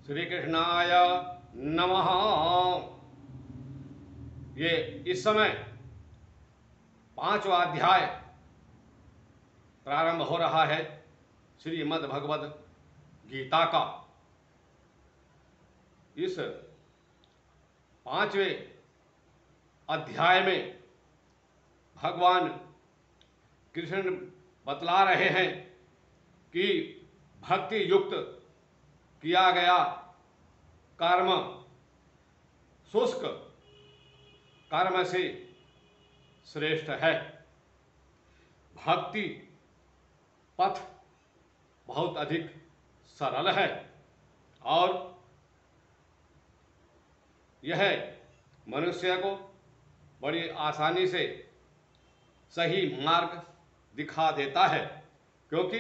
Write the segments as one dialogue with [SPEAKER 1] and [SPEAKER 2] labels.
[SPEAKER 1] श्री कृष्णाय नमः। ये इस समय 5वां अध्याय प्रारंभ हो रहा है श्रीमद् भगवद गीता का। इस 5वें अध्याय में भगवान कृष्ण बतला रहे हैं कि भक्ति युक्त किया गया कर्म शुष्क कर्म से श्रेष्ठ है। भक्ति पथ बहुत अधिक सरल है और यह मनुष्य को बड़ी आसानी से सही मार्ग दिखा देता है, क्योंकि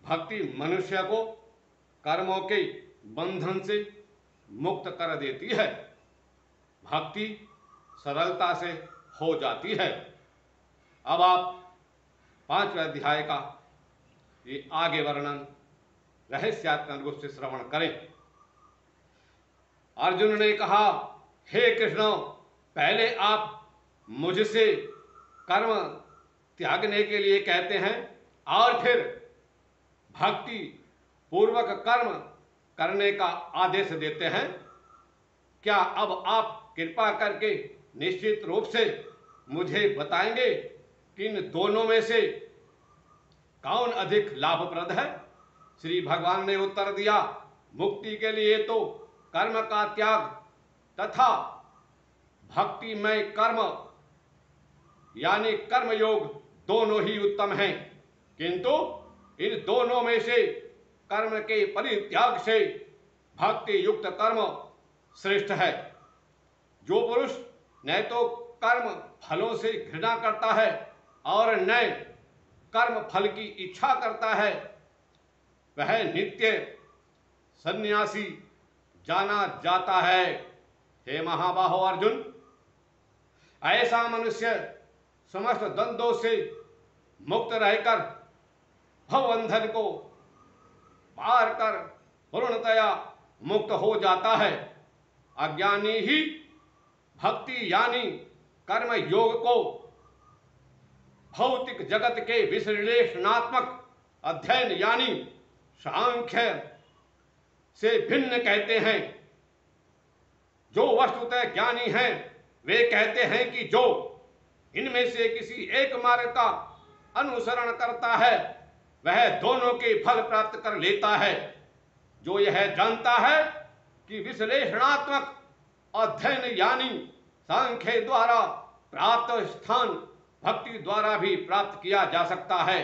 [SPEAKER 1] भक्ति मनुष्य को कर्मों के बंधन से मुक्त कर देती है। भक्ति सरलता से हो जाती है। अब आप 5वें अध्याय का ये आगे वर्णन रहस्यात्मक रूप से श्रवण करें। अर्जुन ने कहा, हे कृष्ण, पहले आप मुझसे कर्म त्यागने के लिए कहते हैं और फिर भक्ति पूर्वक कर्म करने का आदेश देते हैं। क्या अब आप कृपा करके निश्चित रूप से मुझे बताएंगे कि इन दोनों में से कौन अधिक लाभप्रद है? श्री भगवान ने उत्तर दिया, मुक्ति के लिए तो कर्म का त्याग तथा भक्तिमय कर्म यानी कर्मयोग दोनों ही उत्तम हैं, किंतु इन दोनों में से कर्म के परित्याग से भक्ति युक्त कर्म श्रेष्ठ है। जो पुरुष न तो कर्म फलों से घृणा करता है और न कर्म फल की इच्छा करता है, वह नित्य सन्यासी जाना जाता है। हे महाबाहो अर्जुन, ऐसा मनुष्य समस्त द्वंद्वों से मुक्त रहकर भवबंधन को पार कर पूर्णतया मुक्त हो जाता है। अज्ञानी ही भक्ति यानी कर्म योग को भौतिक जगत के विश्लेषणात्मक अध्ययन यानी सांख्य से भिन्न कहते हैं। जो वस्तुतः ज्ञानी हैं वे कहते हैं कि जो इनमें से किसी एक मार्ग का अनुसरण करता है वह दोनों के फल प्राप्त कर लेता है। जो यह जानता है कि विश्लेषणात्मक अध्ययन यानी सांख्य द्वारा प्राप्त स्थान भक्ति द्वारा भी प्राप्त किया जा सकता है,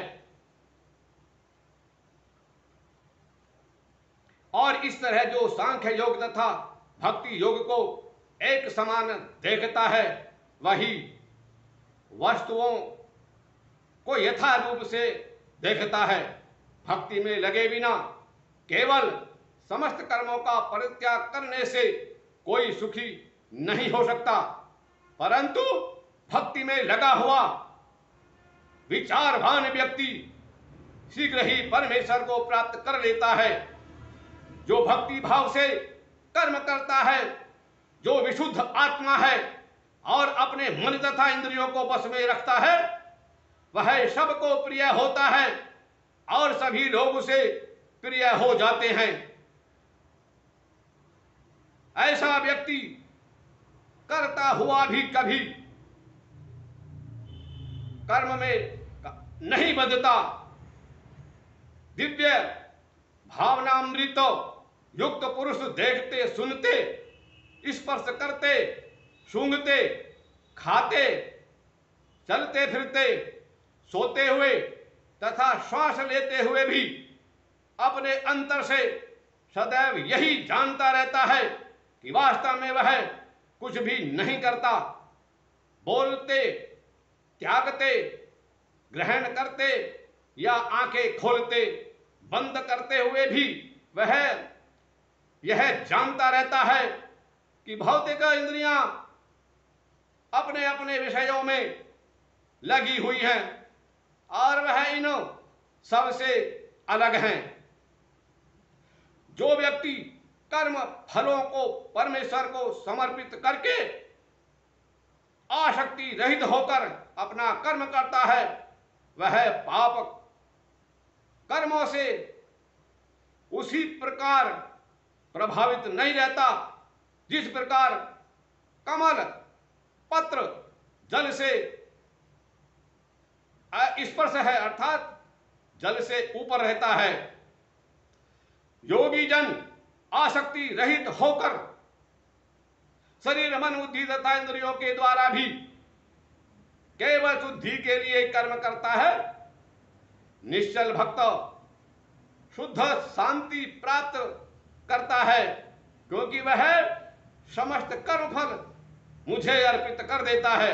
[SPEAKER 1] और इस तरह जो सांख्य योग तथा भक्ति योग को एक समान देखता है वही वस्तुओं को यथा रूप से देखता है। भक्ति में लगे बिना केवल समस्त कर्मों का परित्याग करने से कोई सुखी नहीं हो सकता, परंतु भक्ति में लगा हुआ विचारवान व्यक्ति शीघ्र ही परमेश्वर को प्राप्त कर लेता है। जो भक्ति भाव से कर्म करता है, जो विशुद्ध आत्मा है और अपने मन तथा इंद्रियों को वश में रखता है, वह सबको प्रिय होता है और सभी लोग उसे प्रिय हो जाते हैं। ऐसा व्यक्ति करता हुआ भी कभी कर्म में नहीं बंधता। दिव्य भावनामृत युक्त पुरुष देखते, सुनते, स्पर्श करते, सूंघते, खाते, चलते फिरते, सोते हुए तथा श्वास लेते हुए भी अपने अंतर से सदैव यही जानता रहता है कि वास्तव में वह कुछ भी नहीं करता। बोलते, त्यागते, ग्रहण करते या आंखें खोलते बंद करते हुए भी वह यह जानता रहता है कि भौतिक इंद्रियां अपने अपने विषयों में लगी हुई हैं और वह इन सबसे अलग हैं। जो व्यक्ति कर्म फलों को परमेश्वर को समर्पित करके आसक्ति रहित होकर अपना कर्म करता है, वह पाप कर्मों से उसी प्रकार प्रभावित नहीं रहता जिस प्रकार कमल पत्र जल से स्पर्श है, अर्थात जल से ऊपर रहता है। योगी जन आसक्ति रहित होकर शरीर मन बुद्धि तथा इंद्रियों के द्वारा भी केवल शुद्धि के लिए कर्म करता है। निश्चल भक्त शुद्ध शांति प्राप्त करता है, क्योंकि वह समस्त कर्म फल मुझे अर्पित कर देता है।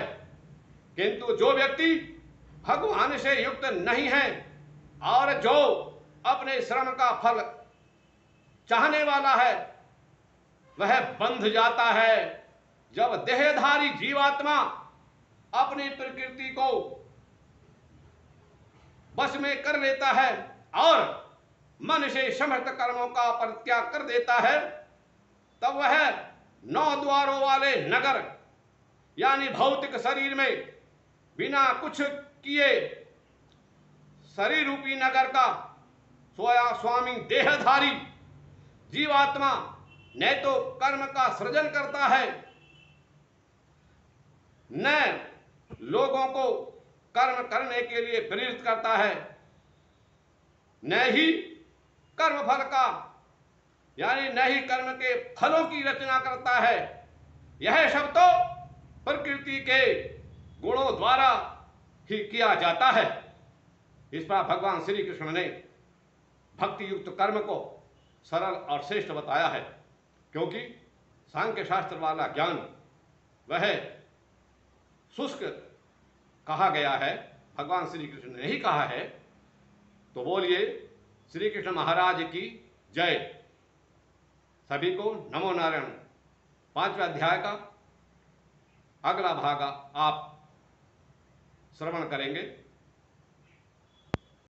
[SPEAKER 1] किंतु जो व्यक्ति भगवान से युक्त नहीं है और जो अपने श्रम का फल चाहने वाला है, वह बंध जाता है। जब देहधारी जीवात्मा अपनी प्रकृति को बस में कर लेता है और मन से समस्त कर्मों का परित्याग कर देता है, तब वह 9 द्वारों वाले नगर यानी भौतिक शरीर में बिना कुछ किए शरीर रूपी नगर का सोया स्वामी देहधारी जीवात्मा न तो कर्म का सृजन करता है, न लोगों को कर्म करने के लिए प्रेरित करता है, न ही कर्म फल का यानी न ही कर्म के फलों की रचना करता है। यह सब तो प्रकृति के गुणों द्वारा ही किया जाता है। इस पर भगवान श्री कृष्ण ने भक्ति युक्त कर्म को सरल और श्रेष्ठ बताया है, क्योंकि सांख्य शास्त्र वाला ज्ञान वह शुष्क कहा गया है, भगवान श्री कृष्ण ने ही कहा है। तो बोलिए श्री कृष्ण महाराज की जय। सभी को नमो नारायण। 5वें अध्याय का अगला भाग आप श्रवण करेंगे।